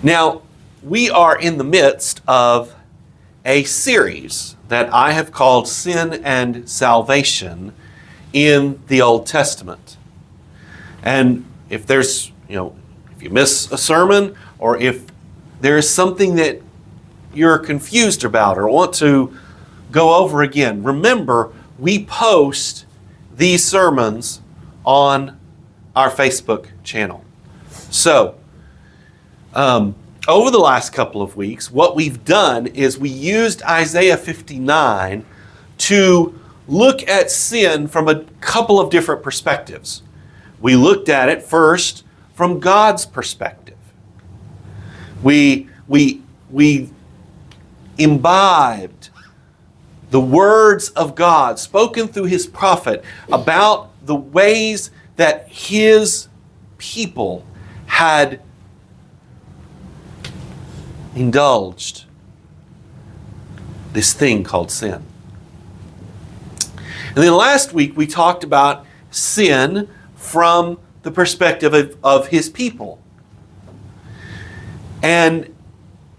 Now, we are in the midst of a series that I have called Sin and Salvation in the Old Testament. And if there's, if you miss a sermon, or if there is something that you're confused about or want to go over again, remember, we post these sermons on our Facebook channel. So, over the last couple of weeks, what we've done is we used Isaiah 59 to look at sin from a couple of different perspectives. We looked at it first from God's perspective. We imbibed the words of God spoken through His prophet about the ways that His people had indulged this thing called sin. And then last week we talked about sin from the perspective of His people. And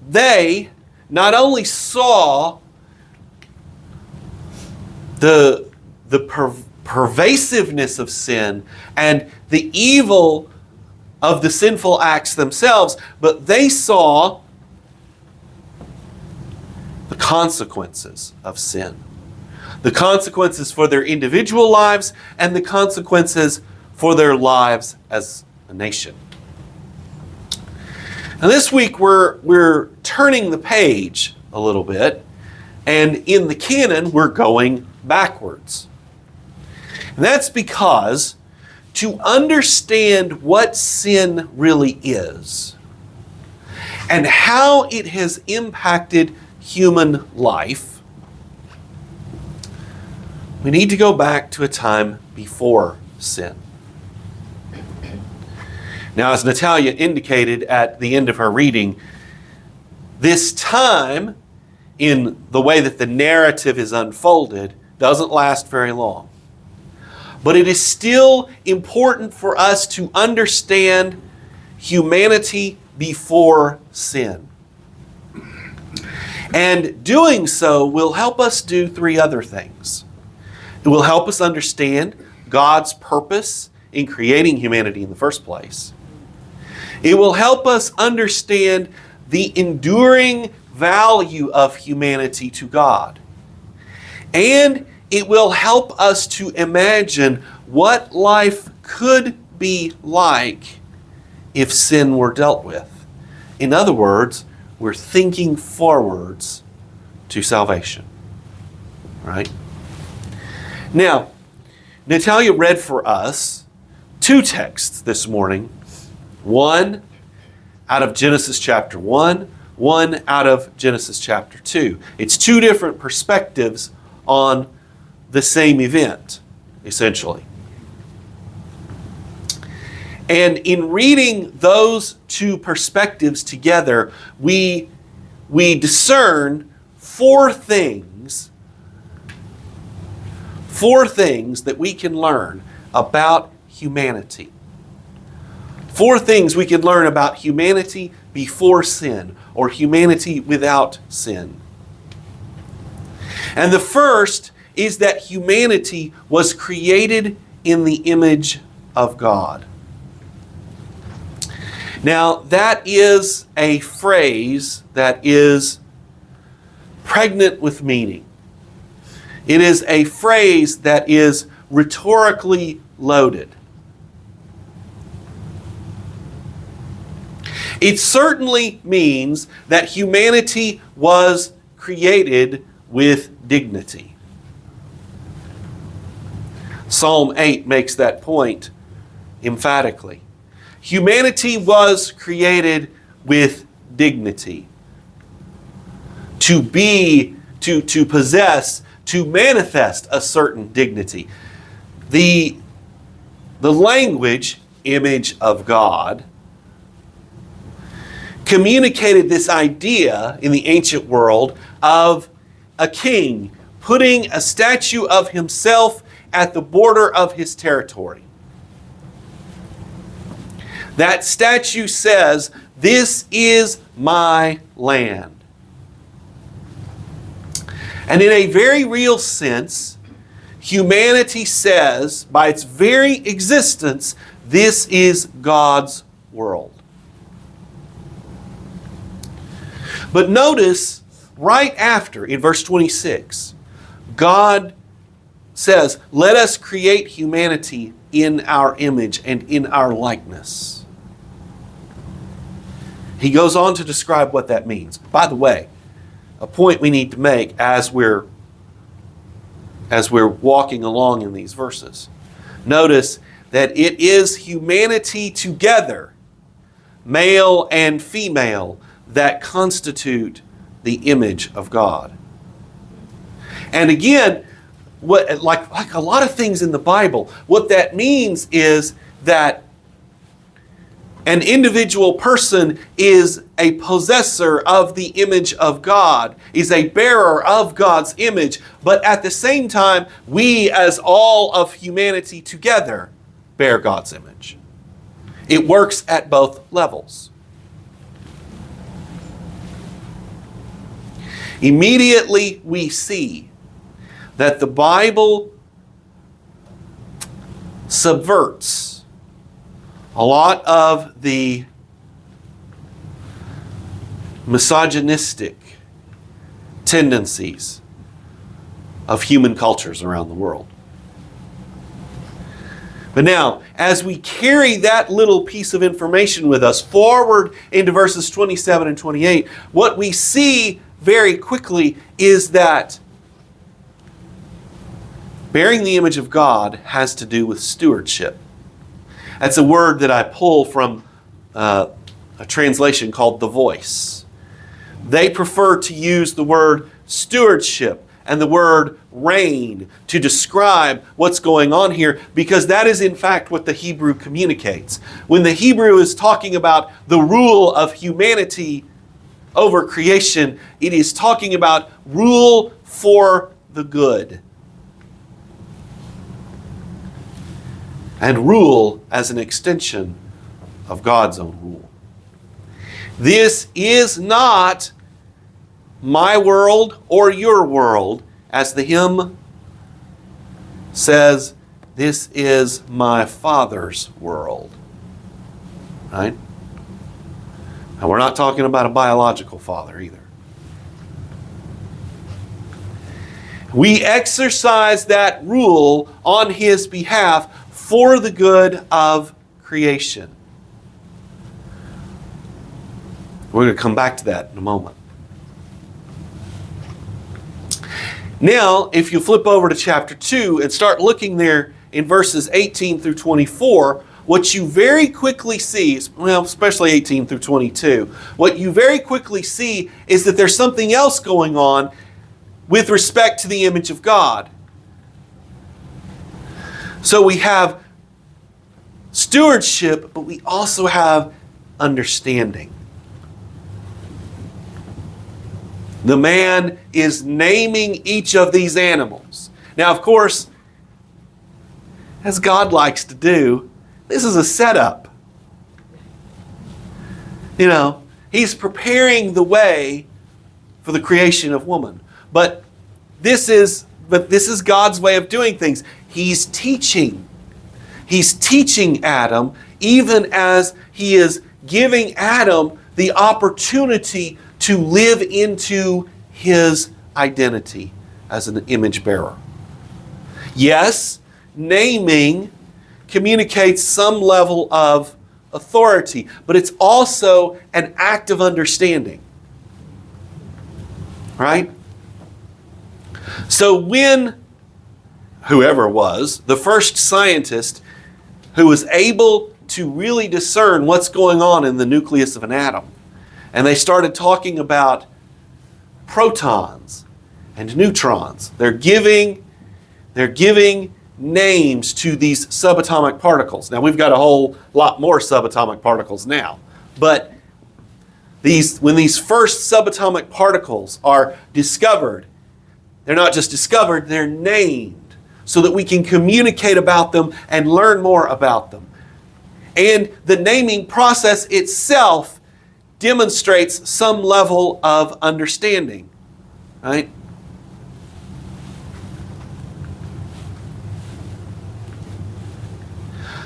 they not only saw the pervasiveness of sin and the evil of the sinful acts themselves, but they saw the consequences of sin. The consequences for their individual lives and the consequences for their lives as a nation. Now this week we're turning the page a little bit, and in the canon we're going backwards. And that's because to understand what sin really is and how it has impacted human life, we need to go back to a time before sin. Now, as Natalia indicated at the end of her reading, this time, in the way that the narrative is unfolded, doesn't last very long. But it is still important for us to understand humanity before sin. And doing so will help us do three other things. It will help us understand God's purpose in creating humanity in the first place. It will help us understand the enduring value of humanity to God. And it will help us to imagine what life could be like if sin were dealt with. In other words, we're thinking forwards to salvation. Right? Now, Natalia read for us two texts this morning. One out of Genesis chapter 1, one out of Genesis chapter 2. It's two different perspectives on the same event, essentially. And in reading those two perspectives together, we discern four things that we can learn about humanity. Four things we can learn about humanity before sin, or humanity without sin. And the first is that humanity was created in the image of God. Now, that is a phrase that is pregnant with meaning. It is a phrase that is rhetorically loaded. It certainly means that humanity was created with dignity. Psalm 8 makes that point emphatically. Humanity was created with dignity. To be, to possess, to manifest a certain dignity. The language, image of God, communicated this idea in the ancient world of a king putting a statue of himself at the border of his territory. That statue says, This is my land. And in a very real sense, humanity says, by its very existence, this is God's world. But notice, right after, in verse 26, God says, let us create humanity in our image and in our likeness. He goes on to describe what that means. By the way, a point we need to make as we're walking along in these verses. Notice that it is humanity together, male and female, that constitute the image of God. And again, like a lot of things in the Bible, what that means is that an individual person is a possessor of the image of God, is a bearer of God's image, but at the same time, we as all of humanity together bear God's image. It works at both levels. Immediately we see that the Bible subverts a lot of the misogynistic tendencies of human cultures around the world. But now, as we carry that little piece of information with us forward into verses 27 and 28, what we see very quickly is that bearing the image of God has to do with stewardship. That's a word that I pull from a translation called The Voice. They prefer to use the word stewardship and the word reign to describe what's going on here, because that is in fact what the Hebrew communicates. When the Hebrew is talking about the rule of humanity over creation, it is talking about rule for the good. And rule as an extension of God's own rule. This is not my world or your world, as the hymn says, this is my Father's world. Right? And we're not talking about a biological father either. We exercise that rule on His behalf for the good of creation. We're going to come back to that in a moment. Now, if you flip over to chapter 2 and start looking there in verses 18 through 24, what you very quickly see, well, especially 18 through 22, what you very quickly see is that there's something else going on with respect to the image of God. So we have stewardship, but we also have understanding. The man is naming each of these animals. Now, of course, as God likes to do, this is a setup. You know, He's preparing the way for the creation of woman. But this is God's way of doing things. He's teaching. He's teaching Adam, even as He is giving Adam the opportunity to live into his identity as an image bearer. Yes, naming communicates some level of authority, but it's also an act of understanding. Right? So when whoever was, the first scientist who was able to really discern what's going on in the nucleus of an atom, and they started talking about protons and neutrons. They're giving names to these subatomic particles. Now, we've got a whole lot more subatomic particles now. But when these first subatomic particles are discovered, they're not just discovered, they're named so that we can communicate about them and learn more about them. And the naming process itself demonstrates some level of understanding, right?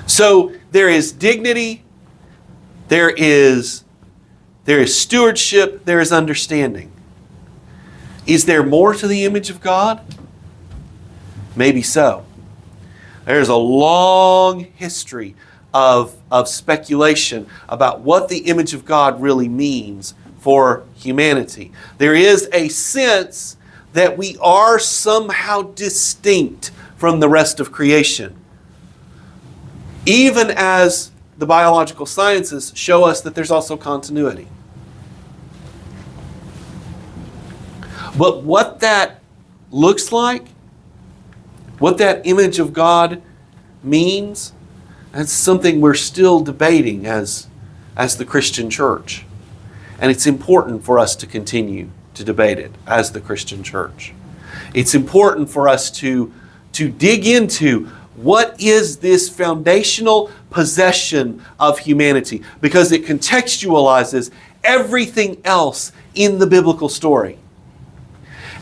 So there is dignity, there is stewardship, there is understanding. Is there more to the image of God? Maybe so. There's a long history of speculation about what the image of God really means for humanity. There is a sense that we are somehow distinct from the rest of creation, even as the biological sciences show us that there's also continuity. But what that looks like, what that image of God means, that's something we're still debating as the Christian church. And it's important for us to continue to debate it as the Christian church. It's important for us to dig into what is this foundational possession of humanity, because it contextualizes everything else in the biblical story.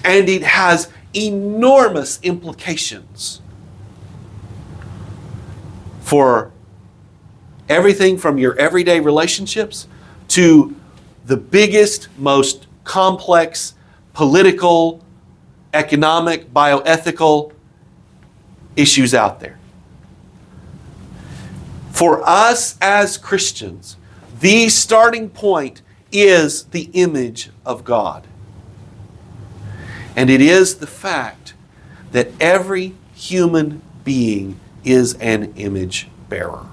And it has enormous implications for everything from your everyday relationships to the biggest, most complex political, economic, bioethical issues out there. For us as Christians, the starting point is the image of God. And it is the fact that every human being is an image bearer.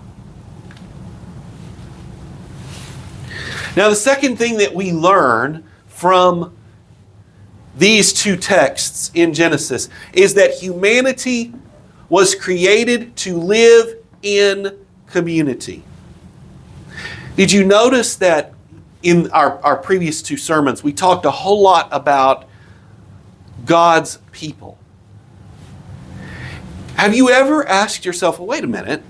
Now, the second thing that we learn from these two texts in Genesis is that humanity was created to live in community. Did you notice that in our previous two sermons, we talked a whole lot about God's people? Have you ever asked yourself, well, wait a minute,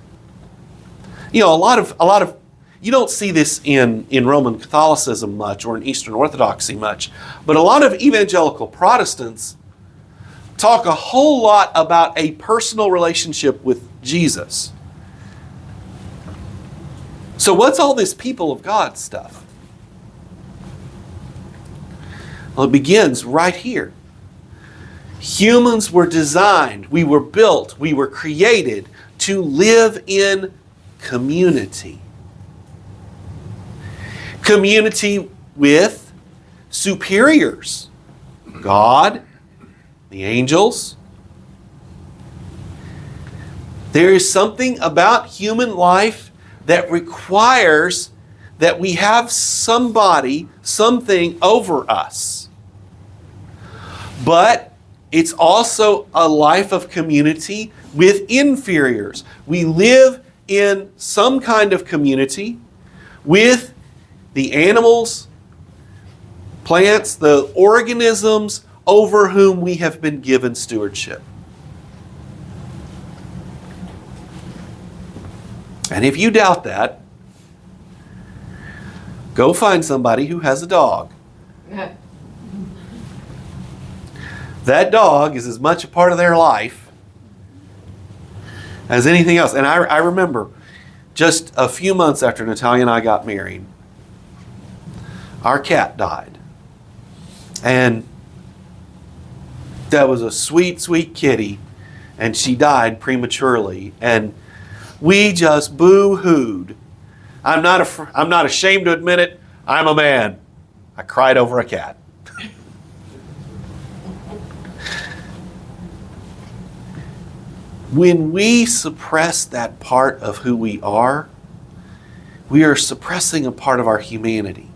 a lot of you don't see this in Roman Catholicism much or in Eastern Orthodoxy much, but a lot of evangelical Protestants talk a whole lot about a personal relationship with Jesus. So what's all this people of God stuff? Well, it begins right here. Humans were designed, we were built, we were created to live in community. Community with superiors. God, the angels. There is something about human life that requires that we have somebody, something over us. But it's also a life of community with inferiors. We live in some kind of community with the animals, plants, the organisms over whom we have been given stewardship. And if you doubt that, go find somebody who has a dog. That dog is as much a part of their life as anything else. And I remember just a few months after Natalia and I got married, our cat died. And that was a sweet, sweet kitty. And she died prematurely. And we just boo-hooed. I'm not ashamed to admit it. I'm a man. I cried over a cat. When we suppress that part of who we are suppressing a part of our humanity.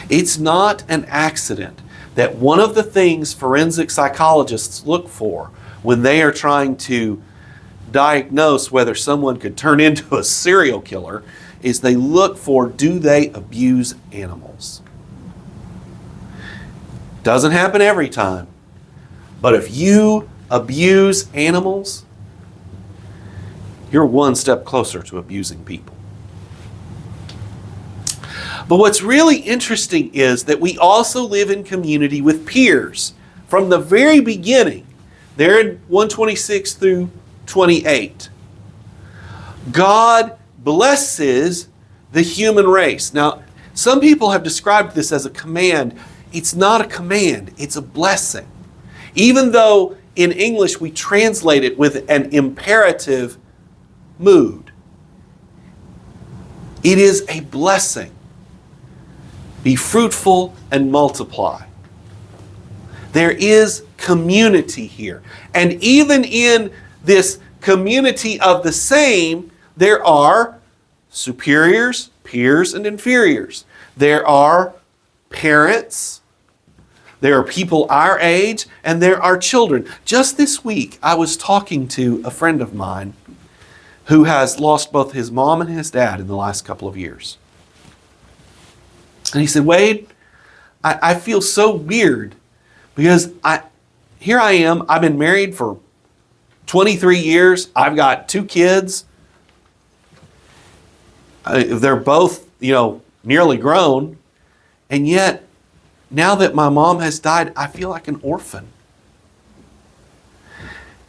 It's not an accident that one of the things forensic psychologists look for when they are trying to diagnose whether someone could turn into a serial killer is they look for, do they abuse animals? Doesn't happen every time. But if you abuse animals, you're one step closer to abusing people. But what's really interesting is that we also live in community with peers. From the very beginning, there in 126 through 28, God blesses the human race. Now, some people have described this as a command. It's not a command, it's a blessing. Even though in English we translate it with an imperative mood, it is a blessing. Be fruitful and multiply. There is community here. And even in this community of the same, there are superiors, peers, and inferiors. There are parents, there are people our age, and there are children. Just this week, I was talking to a friend of mine who has lost both his mom and his dad in the last couple of years. And he said, Wade, I feel so weird because here I am, I've been married for 23 years, I've got 2 kids. They're both, nearly grown. And yet, now that my mom has died, I feel like an orphan.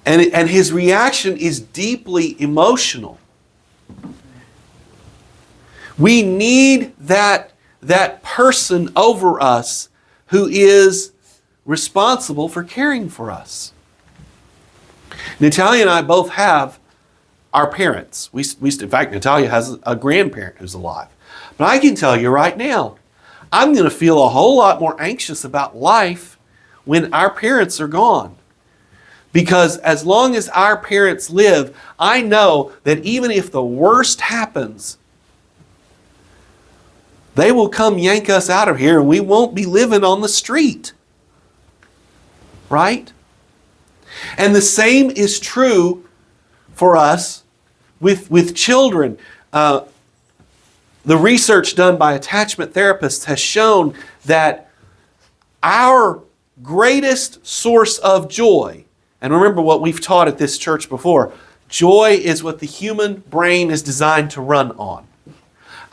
And his reaction is deeply emotional. We need that person over us who is responsible for caring for us. Natalia and I both have our parents. In fact, Natalia has a grandparent who's alive. But I can tell you right now, I'm going to feel a whole lot more anxious about life when our parents are gone. Because as long as our parents live, I know that even if the worst happens, they will come yank us out of here and we won't be living on the street. Right? And the same is true for us with children. The research done by attachment therapists has shown that our greatest source of joy, and remember what we've taught at this church before, joy is what the human brain is designed to run on.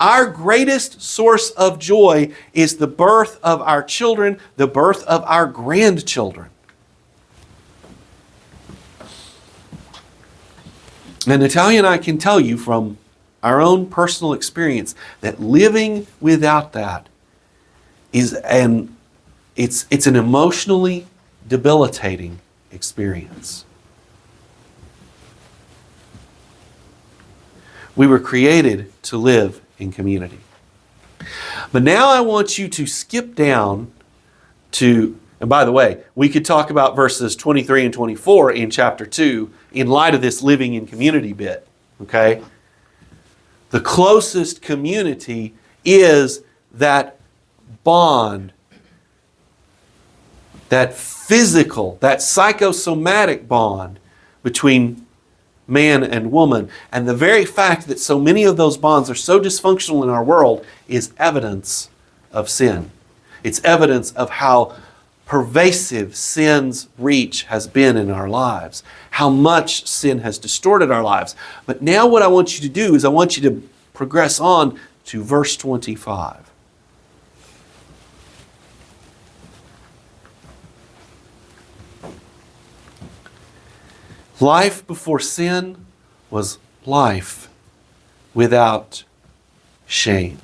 Our greatest source of joy is the birth of our children, the birth of our grandchildren. And Natalia and I can tell you from our own personal experience that living without that is it's an emotionally debilitating experience. We were created to live in community. But now I want you to skip down to, and by the way, we could talk about verses 23 and 24 in chapter 2 in light of this living in community bit, okay? The closest community is that bond, that physical, that psychosomatic bond between man and woman. And the very fact that so many of those bonds are so dysfunctional in our world is evidence of sin. It's evidence of how pervasive sin's reach has been in our lives, how much sin has distorted our lives. But now what I want you to do is I want you to progress on to verse 25. Life before sin was life without shame.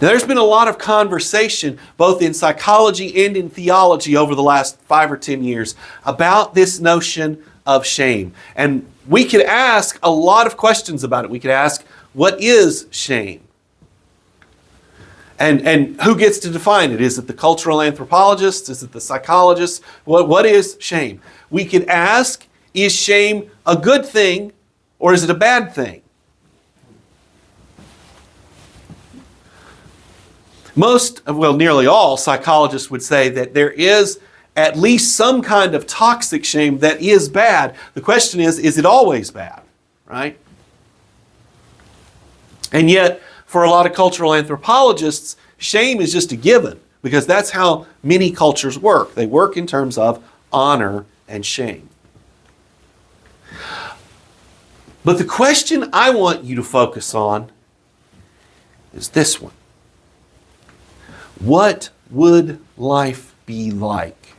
Now, there's been a lot of conversation, both in psychology and in theology over the last 5 or 10 years, about this notion of shame. And we could ask a lot of questions about it. We could ask, what is shame? And who gets to define it? Is it the cultural anthropologists? Is it the psychologists? What is shame? We could ask, is shame a good thing or is it a bad thing? Nearly all psychologists would say that there is at least some kind of toxic shame that is bad. The question is it always bad, right? And yet, for a lot of cultural anthropologists, shame is just a given because that's how many cultures work. They work in terms of honor and shame. But the question I want you to focus on is this one. What would life be like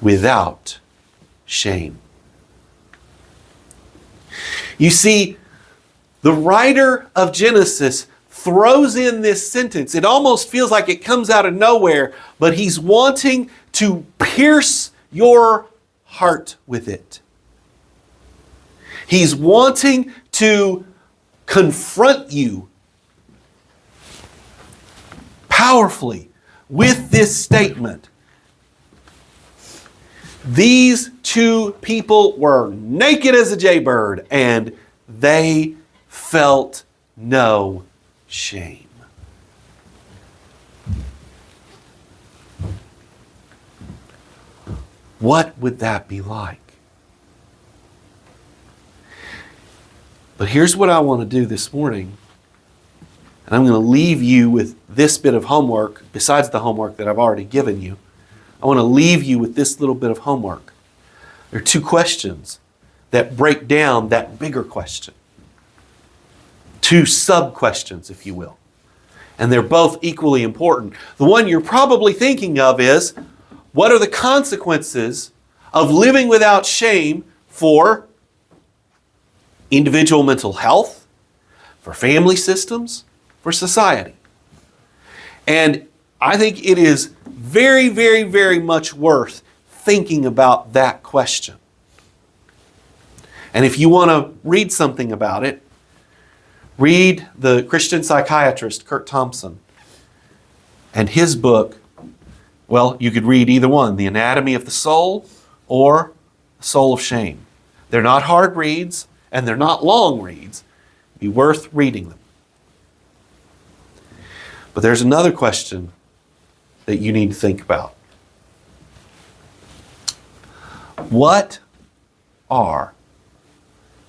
without shame? You see, the writer of Genesis throws in this sentence. It almost feels like it comes out of nowhere, but he's wanting to pierce your heart with it. He's wanting to confront you powerfully with this statement. These two people were naked as a jaybird, and they felt no shame. What would that be like? But here's what I want to do this morning. And I'm going to leave you with this bit of homework, besides the homework that I've already given you. I want to leave you with this little bit of homework. There are two questions that break down that bigger question. Two sub-questions, if you will. And they're both equally important. The one you're probably thinking of is, what are the consequences of living without shame for individual mental health, for family systems, for society? And I think it is very, very, very much worth thinking about that question. And if you want to read something about it, read the Christian psychiatrist Kurt Thompson and his book. Well, you could read either one, The Anatomy of the Soul or The Soul of Shame. They're not hard reads and they're not long reads. It'd be worth reading them. But there's another question that you need to think about. What are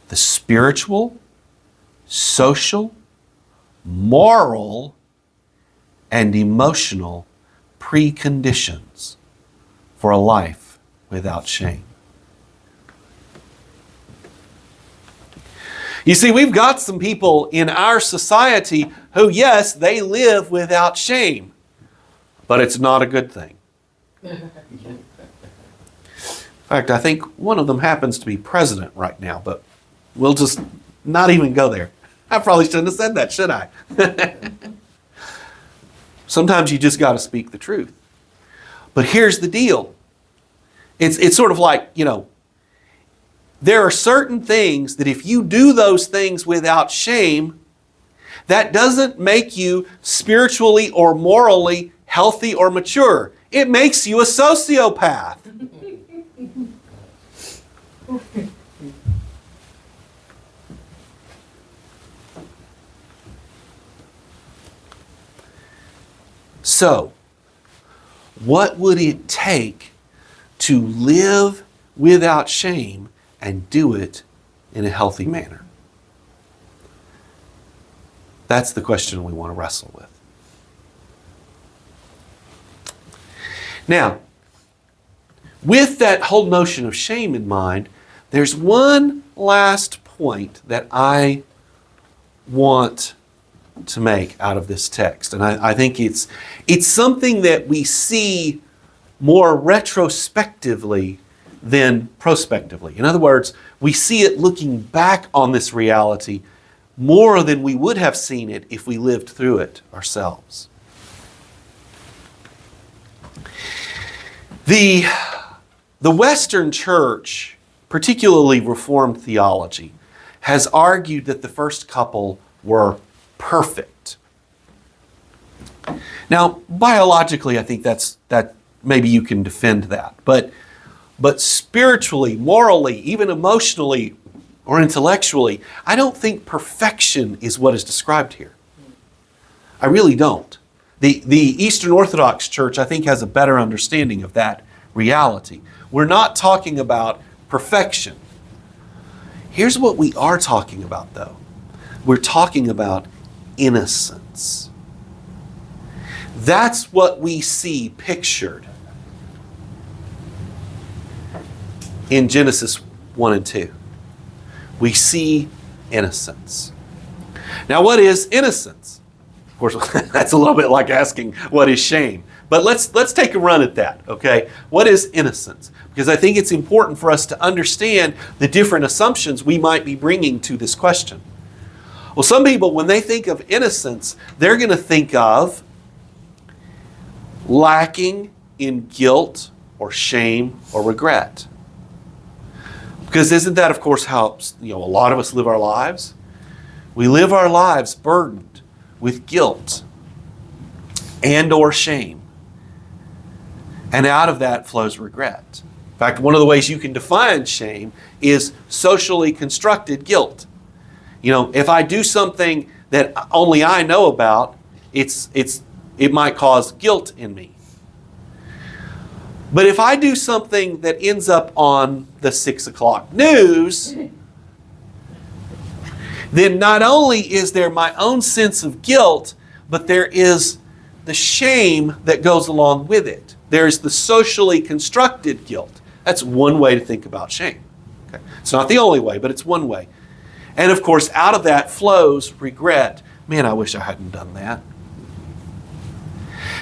the spiritual, social, moral, and emotional preconditions for a life without shame? You see, we've got some people in our society who, yes, they live without shame, but it's not a good thing. In fact, I think one of them happens to be president right now, but we'll just not even go there. I probably shouldn't have said that, should I? Sometimes you just got to speak the truth. But here's the deal. It's sort of like, there are certain things that if you do those things without shame, that doesn't make you spiritually or morally healthy or mature. It makes you a sociopath. So, what would it take to live without shame and do it in a healthy manner? That's the question we want to wrestle with. Now, with that whole notion of shame in mind, there's one last point that I want to make out of this text. And I think it's something that we see more retrospectively than prospectively. In other words, we see it looking back on this reality more than we would have seen it if we lived through it ourselves. The Western Church, particularly Reformed theology, has argued that the first couple were perfect. Now, biologically, I think that maybe you can defend that. But spiritually, morally, even emotionally or intellectually, I don't think perfection is what is described here. I really don't. The Eastern Orthodox Church, I think, has a better understanding of that reality. We're not talking about perfection. Here's what we are talking about, though. We're talking about innocence. That's what we see pictured in Genesis 1 and 2. We see innocence. Now, what is innocence? Of course, that's a little bit like asking what is shame. But let's take a run at that, okay? What is innocence? Because I think it's important for us to understand the different assumptions we might be bringing to this question. Well, some people, when they think of innocence, they're going to think of lacking in guilt or shame or regret. Because isn't that, of course, how a lot of us live our lives? We live our lives burdened with guilt and or shame. And out of that flows regret. In fact, one of the ways you can define shame is socially constructed guilt. If I do something that only I know about, it might cause guilt in me. But if I do something that ends up on the 6 o'clock news, then not only is there my own sense of guilt, but there is the shame that goes along with it. There's the socially constructed guilt. That's one way to think about shame. Okay? It's not the only way, but it's one way. And of course, out of that flows regret. Man, I wish I hadn't done that.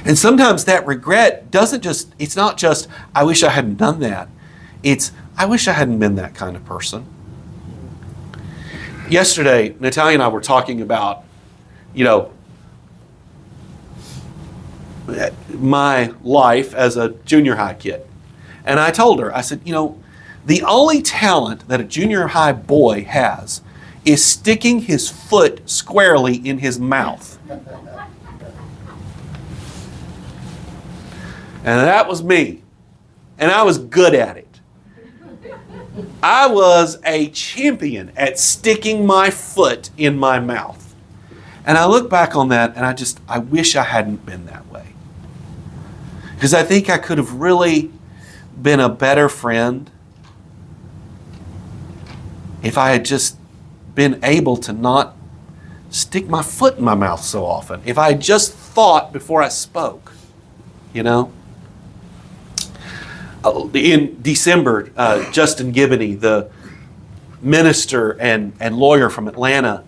And sometimes that regret it's not just, I wish I hadn't done that. It's, I wish I hadn't been that kind of person. Yesterday, Natalia and I were talking about, my life as a junior high kid. And I told her, I said, the only talent that a junior high boy has is sticking his foot squarely in his mouth. And that was me. And I was good at it. I was a champion at sticking my foot in my mouth. And I look back on that and I wish I hadn't been that way. Because I think I could have really been a better friend if I had just been able to not stick my foot in my mouth so often. If I had just thought before I spoke, In December, Justin Giboney, the minister and lawyer from Atlanta,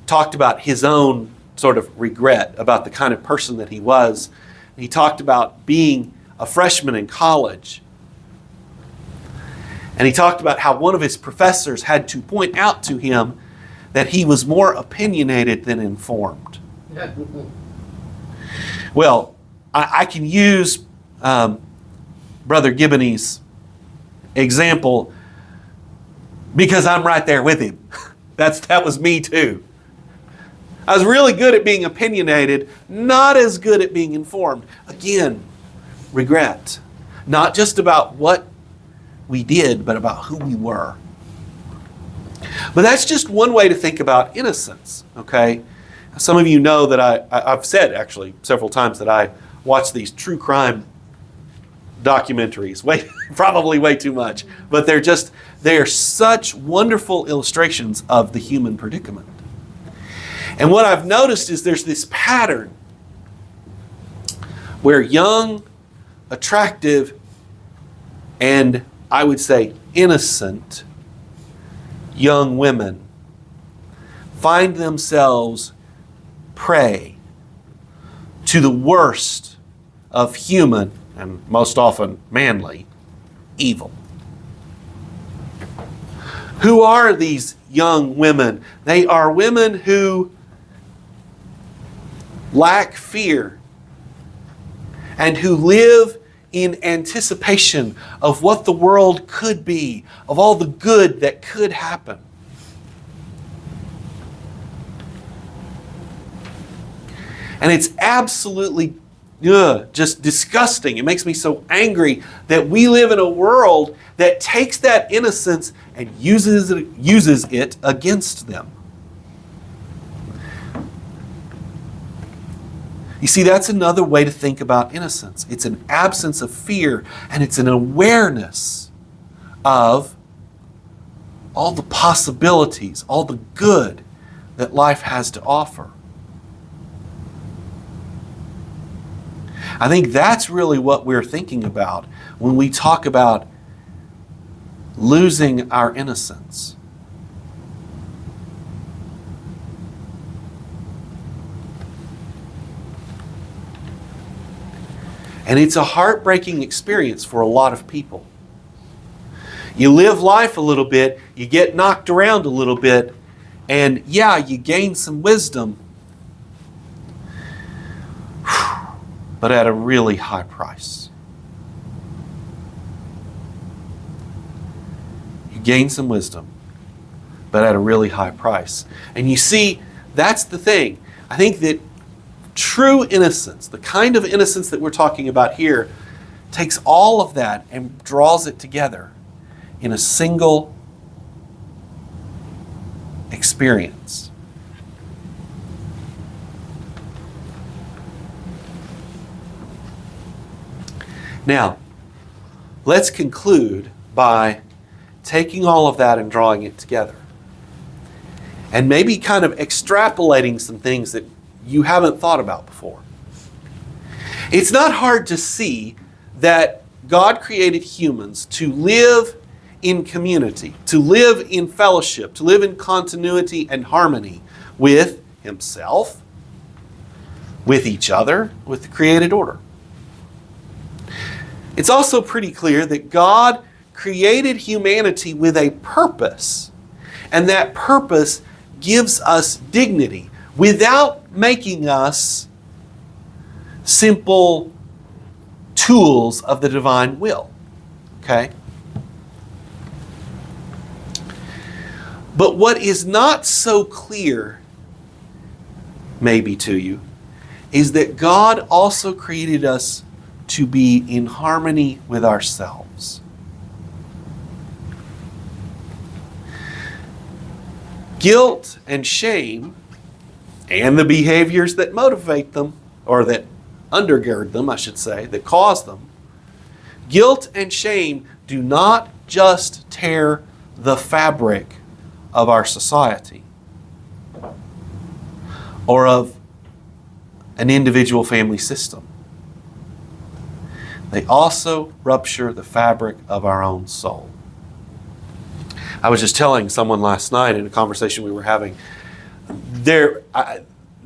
talked about his own sort of regret about the kind of person that he was. He talked about being a freshman in college. And he talked about how one of his professors had to point out to him that he was more opinionated than informed. Well, I can use Brother Giboney's example because I'm right there with him. That was me too. I was really good at being opinionated, not as good at being informed. Again, regret. Not just about what we did, but about who we were. But that's just one way to think about innocence, okay? Some of you know that I've said actually several times that I watch these true crime documentaries, probably way too much, but they are such wonderful illustrations of the human predicament. And what I've noticed is there's this pattern where young, attractive, and I would say innocent young women find themselves prey to the worst of human, and most often manly, evil. Who are these young women? They are women who lack fear and who live in anticipation of what the world could be, of all the good that could happen. And it's absolutely just disgusting. It makes me so angry that we live in a world that takes that innocence and uses it against them. You see, that's another way to think about innocence. It's an absence of fear, and it's an awareness of all the possibilities, all the good that life has to offer. I think that's really what we're thinking about when we talk about losing our innocence. And it's a heartbreaking experience for a lot of people. You live life a little bit, you get knocked around a little bit, and yeah, you gain some wisdom, but at a really high price. You gain some wisdom, but at a really high price. And you see, that's the thing. I think that true innocence, the kind of innocence that we're talking about here, takes all of that and draws it together in a single experience. Now, let's conclude by taking all of that and drawing it together. And maybe kind of extrapolating some things that you haven't thought about before. It's not hard to see that God created humans to live in community, to live in fellowship, to live in continuity and harmony with Himself, with each other, with the created order. It's also pretty clear that God created humanity with a purpose, and that purpose gives us dignity without making us simple tools of the divine will. Okay? But what is not so clear, maybe to you, is that God also created us to be in harmony with ourselves. Guilt and shame, and the behaviors that motivate them, or that undergird them, I should say, that cause them, guilt and shame do not just tear the fabric of our society or of an individual family system. They also rupture the fabric of our own soul. I was just telling someone last night in a conversation we were having, there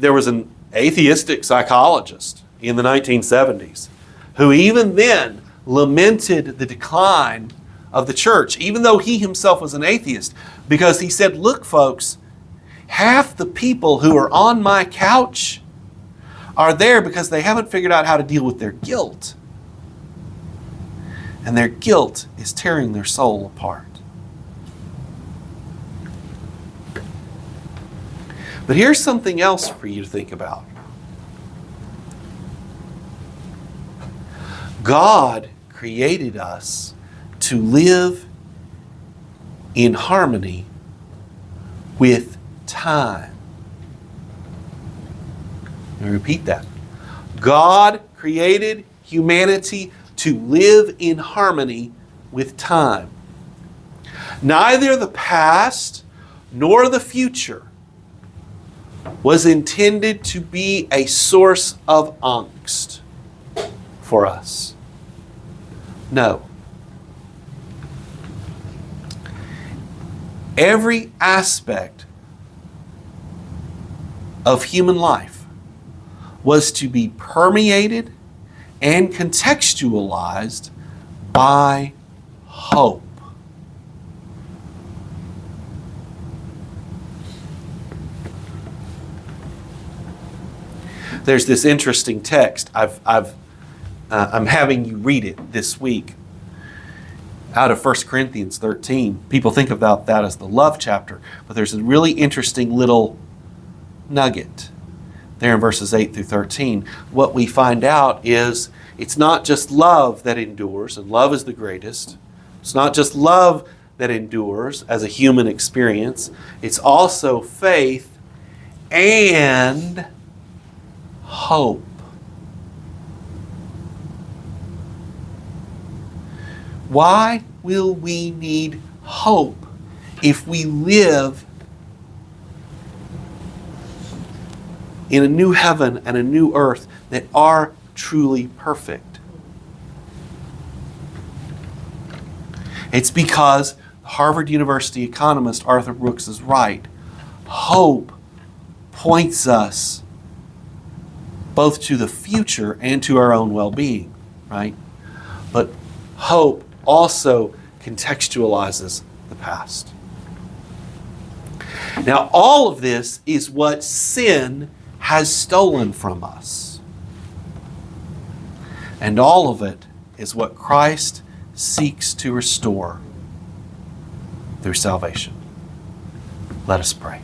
was an atheistic psychologist in the 1970s who even then lamented the decline of the church, even though he himself was an atheist, because he said, look folks, half the people who are on my couch are there because they haven't figured out how to deal with their guilt. And their guilt is tearing their soul apart. But here's something else for you to think about. God created us to live in harmony with time. Let me repeat that. God created humanity to live in harmony with time. Neither the past nor the future was intended to be a source of angst for us. No. Every aspect of human life was to be permeated and contextualized by hope. There's this interesting text. I'm having you read it this week out of 1 Corinthians 13. People think about that as the love chapter, but there's a really interesting little nugget there in verses 8 through 13. What we find out is it's not just love that endures, and love is the greatest. It's not just love that endures as a human experience. It's also faith and hope. Why will we need hope if we live in a new heaven and a new earth that are truly perfect? It's because Harvard University economist Arthur Brooks is right. Hope points us both to the future and to our own well-being. right? But hope also contextualizes the past. Now, all of this is what sin has stolen from us. And all of it is what Christ seeks to restore through salvation. Let us pray.